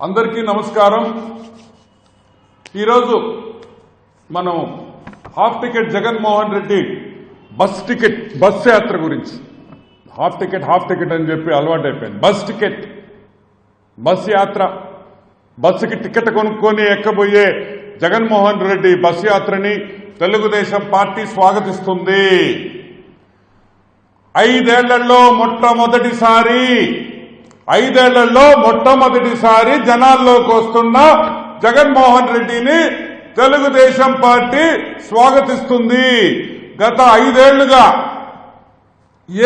అందరికీ నమస్కారం. ఈరోజు మనం half ticket Jaganmohan Reddy bus యాత్ర గురించి హాఫ్ టికెట్ అని చెప్పి అలవాటు అయిపోయింది. బస్ యాత్ర, బస్సుకి టికెట్ కొనుక్కొని ఎక్కబోయే జగన్మోహన్ రెడ్డి బస్ యాత్రని తెలుగుదేశం పార్టీ స్వాగతిస్తుంది. 5 ఏళ్లలో మొట్టమొదటిసారి జనాల్లోకి వస్తున్న జగన్మోహన్ రెడ్డిని తెలుగుదేశం పార్టీ స్వాగతిస్తుంది. గత 5 ఏళ్లుగా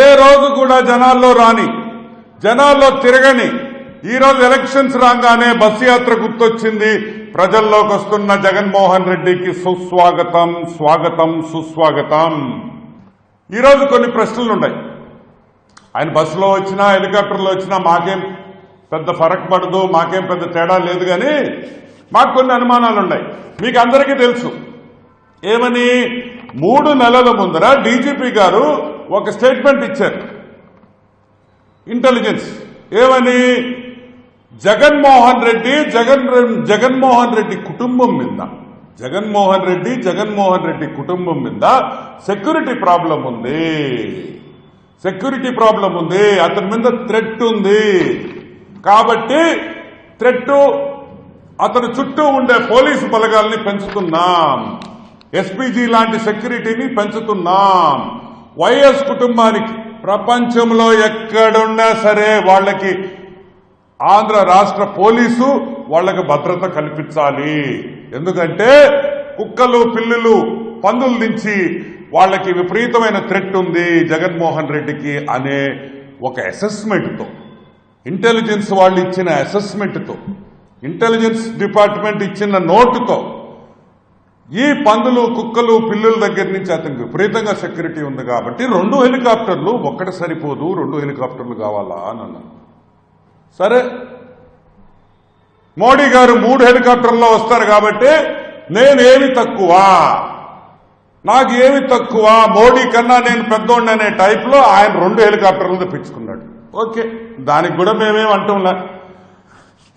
ఏ రోజు కూడా జనాల్లో రాని, జనాల్లో తిరగని ఈరోజు ఎలక్షన్స్ రాగానే బస్సు యాత్ర గుర్తొచ్చింది. ప్రజల్లోకి వస్తున్న జగన్మోహన్ రెడ్డికి సుస్వాగతం, స్వాగతం, సుస్వాగతం. ఈరోజు కొన్ని ప్రశ్నలు ఉన్నాయి. ఆయన బస్సులో వచ్చినా హెలికాప్టర్లో వచ్చినా మాకేం పెద్ద ఫరక్ పడదు, మాకేం పెద్ద తేడా లేదు. కానీ మాకు కొన్ని అనుమానాలు ఉన్నాయి. మీకు అందరికీ తెలుసు ఏమని, 3 నెలల ముందర డీజీపీ గారు ఒక స్టేట్మెంట్ ఇచ్చారు. ఇంటెలిజెన్స్ ఏమని, జగన్మోహన్ రెడ్డి కుటుంబం మీద సెక్యూరిటీ ప్రాబ్లం ఉంది, అతని మీద థ్రెట్ ఉంది. కాబట్టి అతని చుట్టూ ఉండే పోలీసు బలగాల్ని పెంచుతున్నాం, ఎస్పీజీ లాంటి సెక్యూరిటీని పెంచుతున్నాం. వైఎస్ కుటుంబానికి ప్రపంచంలో ఎక్కడున్నా సరే వాళ్ళకి ఆంధ్ర రాష్ట్ర పోలీసు వాళ్ళకి భద్రత కల్పించాలి. ఎందుకంటే కుక్కలు, పిల్లులు, పందుల నుంచి వాళ్ళకి విపరీతమైన థ్రెట్ ఉంది జగన్మోహన్ రెడ్డికి అనే ఒక అసెస్మెంట్తో, ఇంటెలిజెన్స్ వాళ్ళు ఇచ్చిన అసెస్మెంట్తో, ఇంటెలిజెన్స్ డిపార్ట్మెంట్ ఇచ్చిన నోటుతో ఈ పందులు, కుక్కలు, పిల్లుల దగ్గర నుంచి అతనికి విపరీతంగా సెక్యూరిటీ ఉంది. కాబట్టి 2 హెలికాప్టర్లు ఒక్కటి సరిపోదు, 2 హెలికాప్టర్లు కావాలా అని అన్నారు. సరే, మోడీ గారు 3 హెలికాప్టర్లో వస్తారు కాబట్టి నాకు ఏమి తక్కువ, మోడీ కన్నా నేను పెద్దోండి అనే టైప్లో ఆయన 2 హెలికాప్టర్లు తెప్పించుకున్నాడు. ఓకే, దానికి కూడా మేమేం అంటాంలే.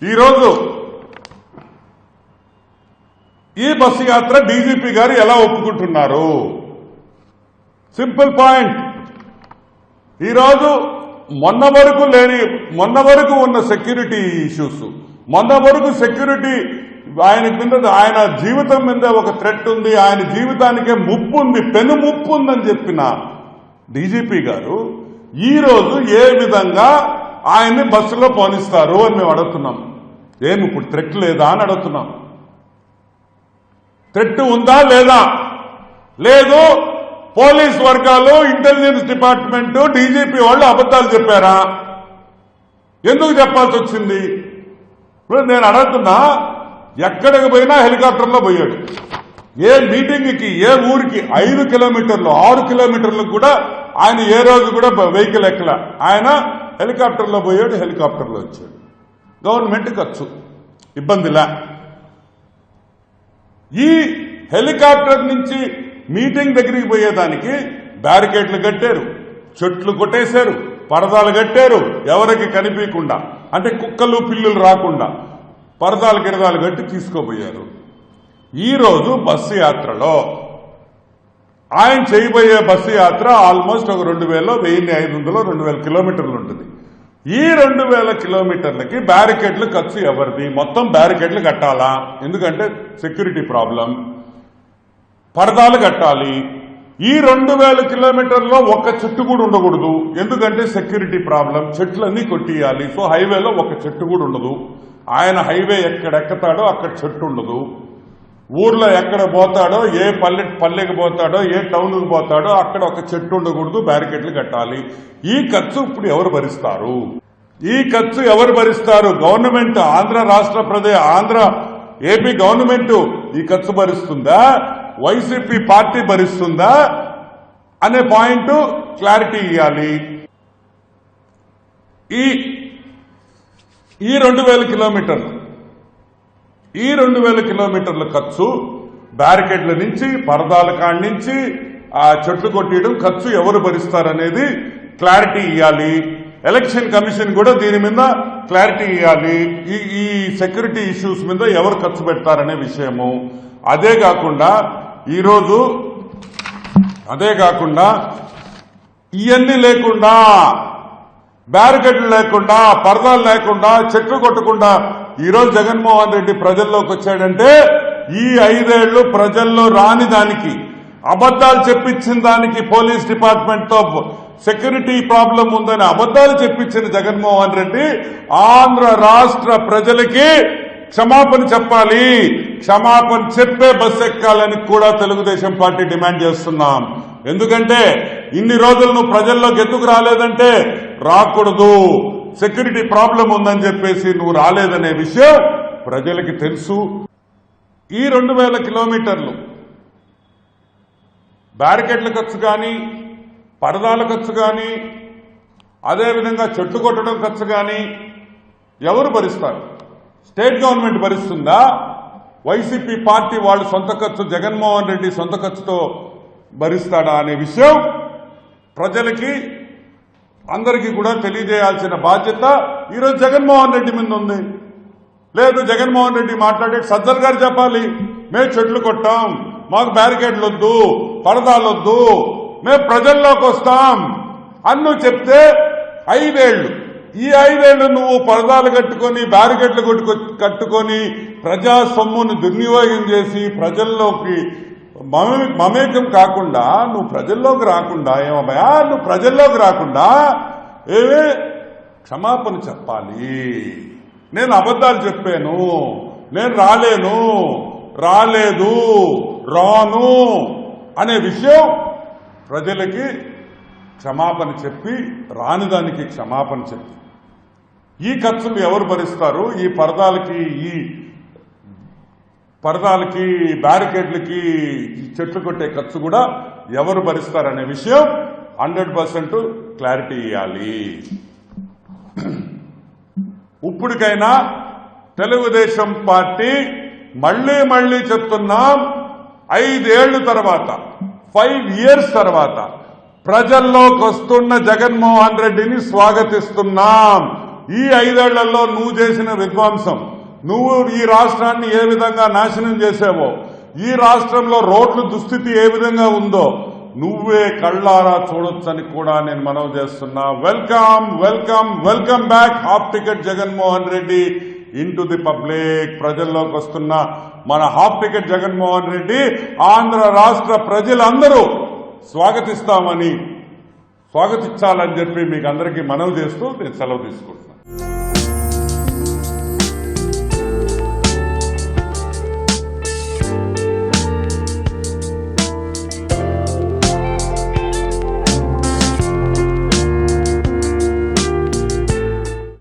ఈరోజు ఈ బస్సు యాత్ర డీజీపీ గారు ఎలా ఒప్పుకుంటున్నారు? Simple point. ఈరోజు మొన్న వరకు ఉన్న సెక్యూరిటీ ఇష్యూస్, మొన్న వరకు సెక్యూరిటీ ఆయన జీవితం మీద ఒక థ్రెట్ ఉంది, ఆయన జీవితానికే ముప్పు ఉంది, పెను ముప్పు ఉందని చెప్పిన డీజీపీ గారు ఈరోజు ఏ విధంగా ఆయన్ని బస్సులో పోనిస్తారు అని మేము అడుగుతున్నాం. ఇప్పుడు థ్రెట్ లేదా అని అడుగుతున్నాం. థ్రెట్ ఉందా లేదా? లేదు. పోలీస్ వర్గాలు, ఇంటెలిజెన్స్ డిపార్ట్మెంట్, డీజీపీ వాళ్ళు అబద్దాలు చెప్పారా? ఎందుకు చెప్పాల్సి వచ్చింది? ఇప్పుడు నేను అడుగుతున్నా, ఎక్కడికి పోయినా హెలికాప్టర్లో పోయాడు. ఏ మీటింగ్కి, ఏ ఊరికి 5 కిలోమీటర్లు, 6 కిలోమీటర్లకు కూడా ఆయన ఏ రోజు కూడా వెహికల్ ఎక్కల. ఆయన హెలికాప్టర్లో పోయాడు, హెలికాప్టర్లో వచ్చాడు. గవర్నమెంట్ ఖర్చు, ఇబ్బందిలా. ఈ హెలికాప్టర్ నుంచి మీటింగ్ దగ్గరికి పోయేదానికి బ్యారికేడ్లు కట్టారు, చెట్లు కొట్టేశారు, పరదాలు కట్టారు, ఎవరికి కనిపించకుండా, అంటే కుక్కలు, పిల్లులు రాకుండా పరదాలు గిరదాలు కట్టి తీసుకోపోయారు. ఈరోజు బస్సు యాత్రలో ఆయన చేయబోయే బస్సు యాత్ర ఆల్మోస్ట్ ఒక 1500, 2000 కిలోమీటర్లు ఉంటుంది. ఈ 2000 కిలోమీటర్లకి బ్యారికేడ్లు ఖర్చు ఎవరిది? మొత్తం బ్యారికేడ్లు కట్టాలా? ఎందుకంటే సెక్యూరిటీ ప్రాబ్లం, పరదాలు కట్టాలి. ఈ 2000 కిలోమీటర్లో ఒక్క చెట్టు కూడా ఉండకూడదు, ఎందుకంటే సెక్యూరిటీ ప్రాబ్లం. చెట్లన్నీ కొట్టియాలి. సో హైవేలో ఒక చెట్టు కూడా ఉండదు. ఆయన హైవే ఎక్కడెక్కతాడో అక్కడ చెట్టు ఉండదు. ఊర్లో ఎక్కడ పోతాడో, ఏ పల్లెకి పోతాడో, ఏ టౌన్కి పోతాడో అక్కడ ఒక చెట్టు ఉండకూడదు, బ్యారికేడ్లు కట్టాలి. ఈ ఖర్చు ఇప్పుడు ఎవరు భరిస్తారు? గవర్నమెంట్, ఏపీ గవర్నమెంట్ ఈ ఖర్చు భరిస్తుందా? వైసీపీ పార్టీ భరిస్తుందా అనే పాయింట్ క్లారిటీ ఇవ్వాలి. ఈ 2000 కిలోమీటర్ల ఖర్చు, బ్యారికేడ్ల నుంచి, పరదాల కాడి నుంచి ఆ చెట్లు కొట్టేయడం ఖర్చు ఎవరు భరిస్తారనేది క్లారిటీ ఇవ్వాలి. ఎలక్షన్ కమిషన్ కూడా దీని మీద క్లారిటీ ఇవ్వాలి. ఈ సెక్యూరిటీ ఇష్యూస్ మీద ఎవరు ఖర్చు పెడతారనే విషయము. అదే కాకుండా ఇవన్నీ లేకుండా, బ్యారికేడ్లు లేకుండా, పరదాలు లేకుండా, చెట్లు కొట్టకుండా ఈరోజు జగన్మోహన్ రెడ్డి ప్రజల్లోకి వచ్చాడంటే ఈ 5 ఏళ్లు ప్రజల్లో రాని దానికి, అబద్దాలు చెప్పించిన దానికి, పోలీస్ డిపార్ట్మెంట్ తో సెక్యూరిటీ ప్రాబ్లం ఉందని అబద్దాలు చెప్పించిన జగన్మోహన్ రెడ్డి ఆంధ్ర రాష్ట్ర ప్రజలకి క్షమాపణ చెప్పాలి. క్షమాపణ చెప్పే బస్ ఎక్కాలని కూడా తెలుగుదేశం పార్టీ డిమాండ్ చేస్తున్నాం. ఎందుకంటే ఇన్ని రోజులు నువ్వు ప్రజల్లోకి ఎందుకు రాలేదంటే, రాకూడదు, సెక్యూరిటీ ప్రాబ్లం ఉందని చెప్పేసి నువ్వు రాలేదనే విషయం ప్రజలకి తెలుసు. ఈ 2000 కిలోమీటర్లు బ్యారికేడ్ల ఖర్చు కానీ, పరదాల ఖర్చు కానీ, అదేవిధంగా చెట్లు కొట్టడం ఖర్చు కానీ ఎవరు భరిస్తారు? స్టేట్ గవర్నమెంట్ భరిస్తుందా? వైసీపీ పార్టీ వాళ్ళు సొంత ఖర్చు, జగన్మోహన్ రెడ్డి సొంత ఖర్చుతో భరిస్తాడా అనే విషయం ప్రజలకి అందరికీ కూడా తెలియజేయాల్సిన బాధ్యత ఈరోజు జగన్మోహన్ రెడ్డి మీద ఉంది. లేదు, జగన్మోహన్ రెడ్డి మాట్లాడే సజ్జల్ గారు చెప్పాలి, మేము చెట్లు కొట్టాం, మాకు బ్యారికేడ్లు వద్దు, పరదాలు వద్దు, మేము ప్రజల్లోకి వస్తాం అని నువ్వు చెప్తే 5 ఏళ్లు, ఈ 5 ఏళ్లు నువ్వు పరదాలు కట్టుకొని, బ్యారికేడ్లు కట్టుకొని ప్రజా సొమ్మును దుర్వినియోగం చేసి ప్రజల్లోకి మమేకం కాకుండా, నువ్వు ప్రజల్లోకి రాకుండా, ఏమయ్యా నువ్వు ప్రజల్లోకి రాకుండా క్షమాపణ చెప్పాలి. నేను అబద్దాలు చెప్పాను, నేను రాలేదు, రాను అనే విషయం ప్రజలకి క్షమాపణ చెప్పి, రాని దానికి క్షమాపణ చెప్పి, ఈ ఖర్చులు ఎవరు భరిస్తారు? ఈ పరదాలకి, బ్యారికేడ్లకి, చెట్లు కొట్టే ఖర్చు కూడా ఎవరు భరిస్తారనే విషయం 100% క్లారిటీ ఇవ్వాలి. ఇప్పటికైనా తెలుగుదేశం పార్టీ మళ్లీ చెప్తున్నాం, 5 ఏళ్ల తర్వాత, 5 years తర్వాత ప్రజల్లోకి వస్తున్న జగన్మోహన్ రెడ్డిని స్వాగతిస్తున్నాం. ఈ 5 ఏళ్లలో నువ్వు చేసిన విధ్వంసం, నువ్వు ఈ రాష్ట్రాన్ని ఏ విధంగా నాశనం చేసావో, ఈ రాష్ట్రంలో రోడ్ల దుస్థితి ఏ విధంగా ఉందో నువ్వే కళ్ళారా చూడొచ్చని కూడా నేను మనవి చేస్తున్నా. Welcome back half ticket Jaganmohan Reddy into the public. ప్రజల్లోకి వస్తున్న మన హాఫ్ టికెట్ జగన్మోహన్ రెడ్డి ఆంధ్ర రాష్ట్ర ప్రజలందరూ స్వాగతించాలని చెప్పి మీకు అందరికీ మనవి చేస్తూ నేను సెలవు తీసుకుంటున్నాను.